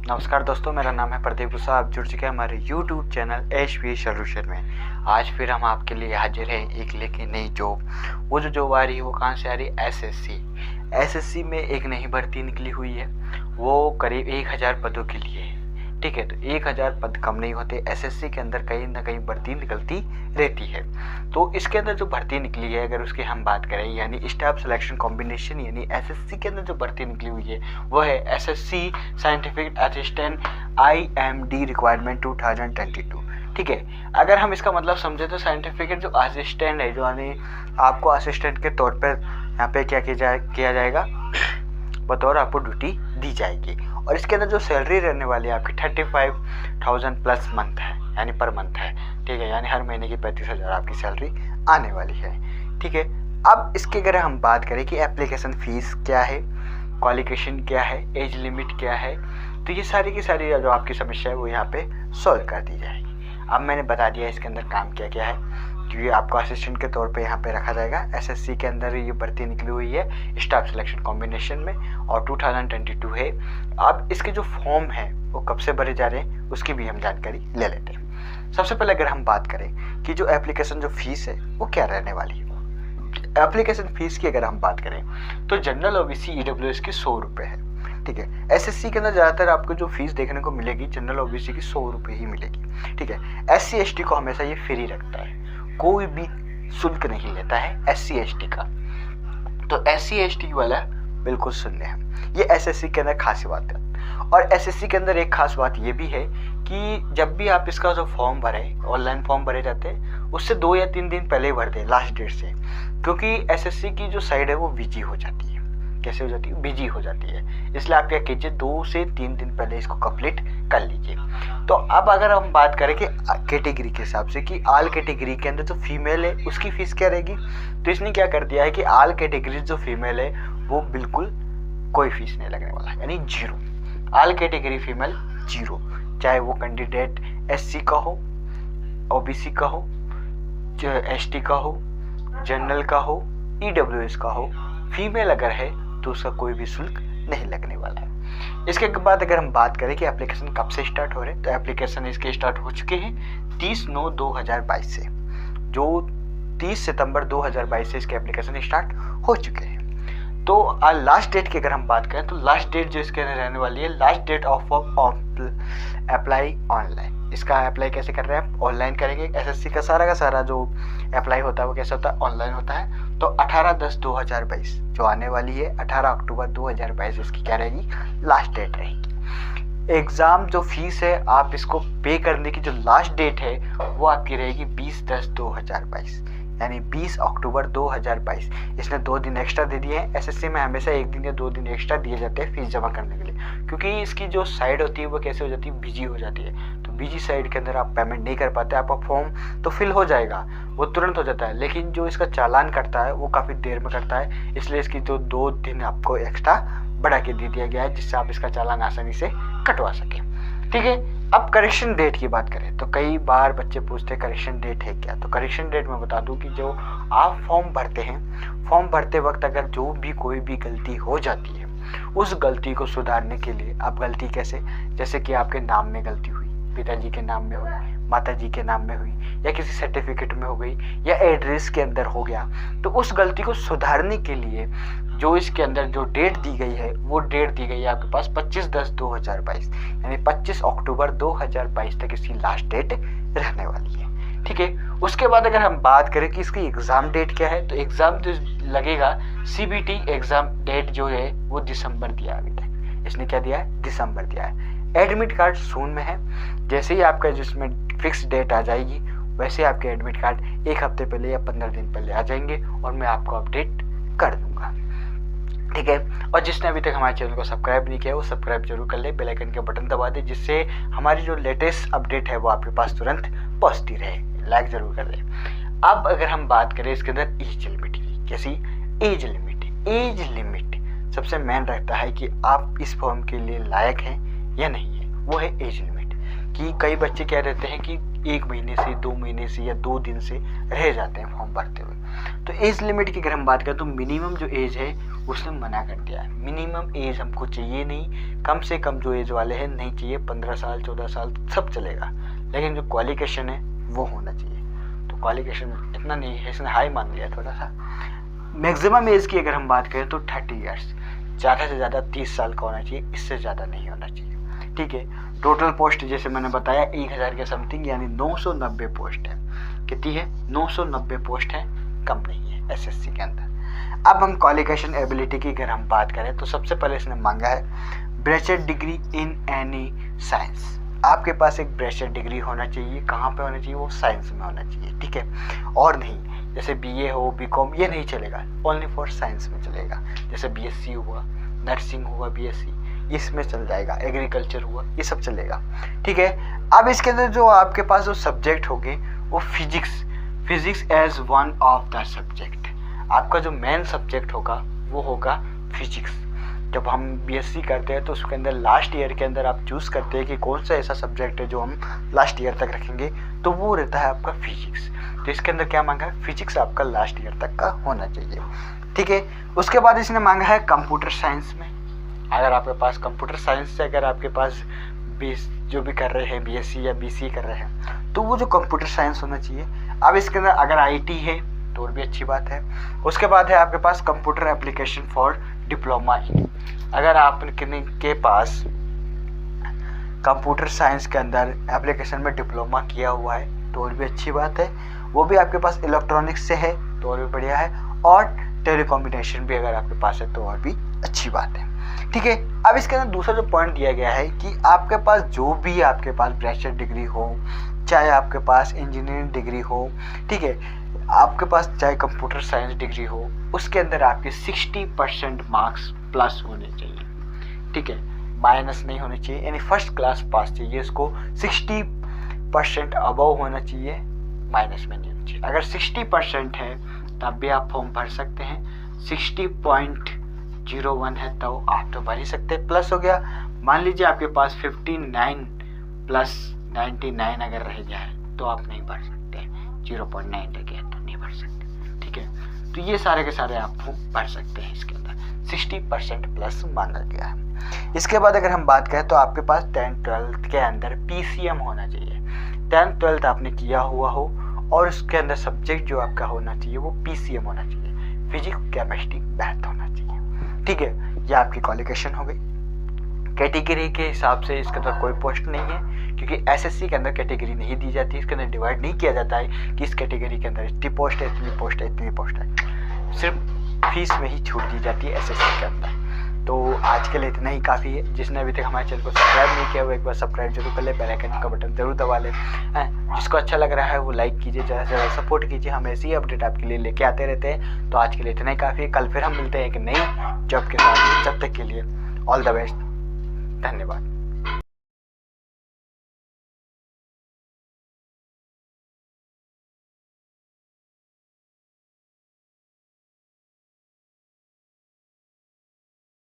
नमस्कार दोस्तों, मेरा नाम है प्रदीप गुस्सा। आप जुड़ चुके हैं हमारे YouTube चैनल एचपी सॉल्यूशन में। आज फिर हम आपके लिए हाजिर हैं एक लेके नई जॉब। वो जो जॉब आ रही है वो कहाँ से आ रही है? एसएससी में एक नई भर्ती निकली हुई है। वो करीब 1000 पदों के लिए है। ठीक है, तो 1000 पद कम नहीं होते। एसएससी के अंदर कहीं ना कहीं भर्ती निकलती रहती है। तो इसके अंदर जो भर्ती निकली है, अगर उसकी हम बात करें, यानी स्टाफ सिलेक्शन कॉम्बिनेशन, यानी एसएससी के अंदर जो भर्ती निकली हुई है वो है SSC scientific assistant IMD requirement 2022। ठीक है, अगर हम इसका मतलब समझे तो साइंटिफिक जो असिस्टेंट है, जो यानी आपको असिस्टेंट के तौर पर यहाँ पे क्या किया जाएगा, बतौर आपको ड्यूटी दी जाएगी। और इसके अंदर जो सैलरी रहने वाली है आपकी 35,000 प्लस मंथ है, यानी पर मंथ है। ठीक है, यानी हर महीने की 35,000 आपकी सैलरी आने वाली है। ठीक है, अब इसके अगर हम बात करें कि एप्लीकेशन फीस क्या है, क्वालिफिकेशन क्या है, एज लिमिट क्या है, तो ये सारी की सारी जो आपकी समस्या है वो यहाँ पे सॉल्व कर दी जाएगी। अब मैंने बता दिया इसके अंदर काम क्या क्या है, क्योंकि आपको असिस्टेंट के तौर पे यहाँ पे रखा जाएगा। एसएससी के अंदर ये भर्ती निकली हुई है स्टाफ सिलेक्शन कॉम्बिनेशन में, और 2022 है। अब इसके जो फॉर्म है वो कब से भरे जा रहे हैं उसकी भी हम जानकारी ले लेते हैं। सबसे पहले अगर हम बात करें कि जो एप्लीकेशन जो फीस है वो क्या रहने वाली है। एप्लीकेशन फीस की अगर हम बात करें तो जनरल ओबीसी ईडब्ल्यूएस की 100 रुपये है। ठीक है, एसएससी के अंदर ज़्यादातर आपको जो फीस देखने को मिलेगी जनरल ओबीसी की 100 रुपये ही मिलेगी। ठीक है, SC ST को हमेशा ये फ्री रखता है, कोई भी शुल्क नहीं लेता है SC ST का। तो SC ST वाला बिल्कुल सुनने हैं, ये एसएससी के अंदर खासी बात है। और एसएससी के अंदर एक खास बात ये भी है कि जब भी आप इसका जो फॉर्म भरें, ऑनलाइन फॉर्म भरे जाते हैं, उससे 2 या 3 दिन पहले ही भर दें लास्ट डेट से, क्योंकि एसएससी की जो साइड है वो बिजी हो जाती है। कैसे हो जाती है? बिजी हो जाती है। इसलिए आप क्या कीजिए, 2 से 3 दिन पहले इसको कंप्लीट कर लीजिए। तो अब अगर हम बात करें कि कैटेगरी के हिसाब से कि आल कैटेगरी के अंदर जो फीमेल है उसकी फीस क्या रहेगी, तो इसने क्या कर दिया है कि आल कैटेगरी जो फीमेल है वो बिल्कुल कोई फीस नहीं लगने वाला, यानी 0। आल कैटेगरी फीमेल 0, चाहे वो कैंडिडेट SC का हो, OBC का हो, ST का हो, जनरल का हो, EWS का हो, फीमेल अगर है तो उसका कोई भी शुल्क नहीं लगने वाला है। इसके बाद अगर हम बात करें कि एप्लीकेशन कब से स्टार्ट हो रहे हैं, तो एप्लीकेशन इसके स्टार्ट हो चुके हैं 30/9/2022 से। जो 30 सितंबर 2022 से इसके एप्लीकेशन स्टार्ट हो चुके हैं। तो लास्ट डेट की अगर हम बात करें तो लास्ट डेट जो इसके अंदर रहने वाली है, last date of apply online. इसका अप्लाई कैसे कर रहे हैं? आप ऑनलाइन करेंगे। एसएससी का सारा जो अप्लाई होता है वो कैसे होता है? ऑनलाइन होता है। तो 18/10/2022 जो आने वाली है, 18 अक्टूबर 2022 इसकी क्या रहेगी? लास्ट डेट रहेगी। एग्ज़ाम जो फीस है आप इसको पे करने की जो लास्ट डेट है वो आपकी रहेगी 20/10/2022, यानी 20 अक्टूबर 2022। इसने 2 दिन एक्स्ट्रा दे दिए हैं। एसएससी में हमेशा 1 दिन या 2 दिन एक्स्ट्रा दिए जाते हैं फीस जमा करने के लिए, क्योंकि इसकी जो साइड होती है वो कैसे हो जाती है? बिजी हो जाती है। तो बिजी साइड के अंदर आप पेमेंट नहीं कर पाते, आपका फॉर्म तो फिल हो जाएगा, वो तुरंत हो जाता है, लेकिन जो इसका चालान करता है वो काफ़ी देर में करता है। इसलिए इसकी जो 2 दिन आपको एक्स्ट्रा बढ़ा के दे दिया गया है, जिससे आप इसका चालान आसानी से कटवा सकें। ठीक है, अब करेक्शन डेट की बात करें तो कई बार बच्चे पूछते हैं करेक्शन डेट है क्या। तो करेक्शन डेट मैं बता दूं कि जो आप फॉर्म भरते हैं, फॉर्म भरते वक्त अगर जो भी कोई भी गलती हो जाती है, उस गलती को सुधारने के लिए आप गलती कैसे, जैसे कि आपके नाम में गलती हुई, पिताजी के नाम में हुई, माताजी के नाम में हुई, या किसी सर्टिफिकेट में हो गई, या एड्रेस के अंदर हो गया, तो उस गलती को सुधारने के लिए जो इसके अंदर जो डेट दी गई है वो डेट दी गई है आपके पास 25/10/2022, यानी 25 अक्टूबर 2022 तक इसकी लास्ट डेट रहने वाली है। ठीक है, उसके बाद अगर हम बात करें कि इसकी एग्ज़ाम डेट क्या है, तो एग्ज़ाम जो लगेगा CBT एग्ज़ाम डेट जो है वो दिसंबर दिया है। अभी तक इसने क्या दिया है? दिसंबर दिया है। एडमिट कार्ड सून में है। जैसे ही आपका जिसमें फिक्स डेट आ जाएगी वैसे आपके एडमिट कार्ड 1 हफ्ते पहले या 15 दिन पहले आ जाएंगे और मैं आपको अपडेट कर दूंगा। ठीक है, और जिसने अभी तक हमारे चैनल को सब्सक्राइब नहीं किया वो सब्सक्राइब जरूर कर ले, बेल आइकन के बटन दबा दे, जिससे हमारी जो लेटेस्ट अपडेट है वो आपके पास तुरंत पहुंचती रहे। लाइक जरूर कर दे। अब अगर हम बात करें इसके अंदर एज लिमिट की, कैसी एज लिमिट? एज लिमिट सबसे मेन रहता है कि आप इस फॉर्म के लिए लायक हैं या नहीं है, वो है एज लिमिट। कि कई बच्चे क्या रहते हैं कि 1 महीने से, 2 महीने से या 2 दिन से रह जाते हैं फॉर्म भरते हुए। तो एज लिमिट की अगर हम बात करें तो मिनिमम जो एज है उसने मना कर दिया है। मिनिमम एज हमको चाहिए नहीं, कम से कम जो एज वाले हैं नहीं चाहिए, 15 साल 14 साल सब चलेगा, लेकिन जो क्वालिफिकेशन है वो होना चाहिए। तो क्वालिफिकेशन इतना नहीं है, इसने हाई मान लिया थोड़ा सा। मैक्सिमम एज की अगर हम बात करें तो 30 ईयर्स, ज़्यादा से ज़्यादा 30 साल का होना चाहिए, इससे ज़्यादा नहीं होना चाहिए। ठीक है। टोटल पोस्ट जैसे मैंने बताया 1000 के समथिंग, यानी 990 पोस्ट है। कितनी है? 990 पोस्ट है, कम नहीं है एसएससी के अंदर। अब हम क्वालिफिकेशन एबिलिटी की अगर हम बात करें तो सबसे पहले इसने मांगा है bachelor degree in any science. आपके पास एक बैचलर डिग्री होना चाहिए, कहाँ पे होना चाहिए? वो साइंस में होना चाहिए। ठीक है। और नहीं, जैसे बीए हो, बीकॉम, ये नहीं चलेगा, ओनली फॉर साइंस में चलेगा। जैसे बीएससी हुआ, नर्सिंग हुआ, बीएससी, इसमें चल जाएगा, एग्रीकल्चर हुआ, ये सब चलेगा। ठीक है। अब इसके अंदर जो आपके पास जो सब्जेक्ट होंगे वो physics as one of the subject. आपका जो मेन सब्जेक्ट होगा वो होगा फिजिक्स। जब हम बीएससी करते हैं तो उसके अंदर लास्ट ईयर के अंदर आप चूज़ करते हैं कि कौन सा ऐसा सब्जेक्ट है जो हम लास्ट ईयर तक रखेंगे, तो वो रहता है आपका फिजिक्स। तो इसके अंदर क्या मांगा है? फिजिक्स आपका लास्ट ईयर तक का होना चाहिए। ठीक है। उसके बाद इसने मांगा है कंप्यूटर साइंस में। अगर आपके पास कंप्यूटर साइंस से अगर आपके पास जो भी कर रहे हैं बीएससी या बीसीए कर रहे हैं तो वो जो कंप्यूटर साइंस होना चाहिए। अब इसके अंदर अगर आईटी है तो और भी अच्छी बात है। उसके बाद है आपके पास computer application for diploma in. अगर आपके पास कंप्यूटर साइंस के अंदर एप्लीकेशन में डिप्लोमा किया हुआ है तो और भी अच्छी बात है। वो भी आपके पास इलेक्ट्रॉनिक्स से है तो और भी बढ़िया है, और टेलीकम्युनिकेशन भी अगर आपके पास है तो और भी अच्छी बात है। ठीक है। अब इसके अंदर दूसरा जो पॉइंट दिया गया है कि आपके पास जो भी आपके पास बैचलर डिग्री हो, चाहे आपके पास इंजीनियरिंग डिग्री हो, ठीक है, आपके पास चाहे कंप्यूटर साइंस डिग्री हो, उसके अंदर आपके 60% मार्क्स प्लस होने चाहिए। ठीक है। माइनस नहीं होने चाहिए, यानी फर्स्ट क्लास पास चाहिए। इसको 60% अबव होना चाहिए, माइनस में नहीं होना चाहिए। अगर 60% है तब भी आप फॉर्म भर सकते हैं, 60.01 है तो आप तो भर ही सकते हैं। प्लस हो गया, मान लीजिए आपके पास 59 प्लस 99 अगर रह जाए तो आप नहीं भर सकते, 0.9 रह गया तो नहीं भर सकते। ठीक है। तो ये सारे के सारे आप फॉर्म भर सकते हैं। इसके अंदर 60% प्लस मांगा गया है। इसके बाद अगर हम बात करें तो आपके पास 10th-12th के अंदर पीसीएम होना चाहिए। 10th-12th आपने किया हुआ हो और उसके अंदर सब्जेक्ट जो आपका होना चाहिए वो पीसीएम होना चाहिए, फिजिक्स, केमिस्ट्री, मैथ होना चाहिए। ठीक है। ये आपकी क्वालिफिकेशन हो गई। कैटेगरी के हिसाब से इसके अंदर कोई पोस्ट नहीं है, क्योंकि एसएससी के अंदर कैटेगरी नहीं दी जाती, इसके अंदर डिवाइड नहीं किया जाता है कि इस कैटेगरी के अंदर इतनी पोस्ट है, इतनी पोस्ट है, इतनी पोस्ट है। सिर्फ फीस में ही छूट दी जाती है एसएससी के अंदर। तो आज के लिए इतना ही काफ़ी है। जिसने अभी तक हमारे चैनल को सब्सक्राइब नहीं किया वो एक बार सब्सक्राइब जरूर कर ले, बेल आइकन का बटन जरूर दबा ले। जिसको अच्छा लग रहा है वो लाइक कीजिए, ज़्यादा से ज़्यादा सपोर्ट कीजिए। हम ऐसी ही अपडेट आपके लिए लेके आते रहते हैं। तो आज के लिए इतना ही काफ़ी है। कल फिर हम मिलते हैं एक नई जॉब के साथ। जब तक के लिए ऑल द बेस्ट, धन्यवाद।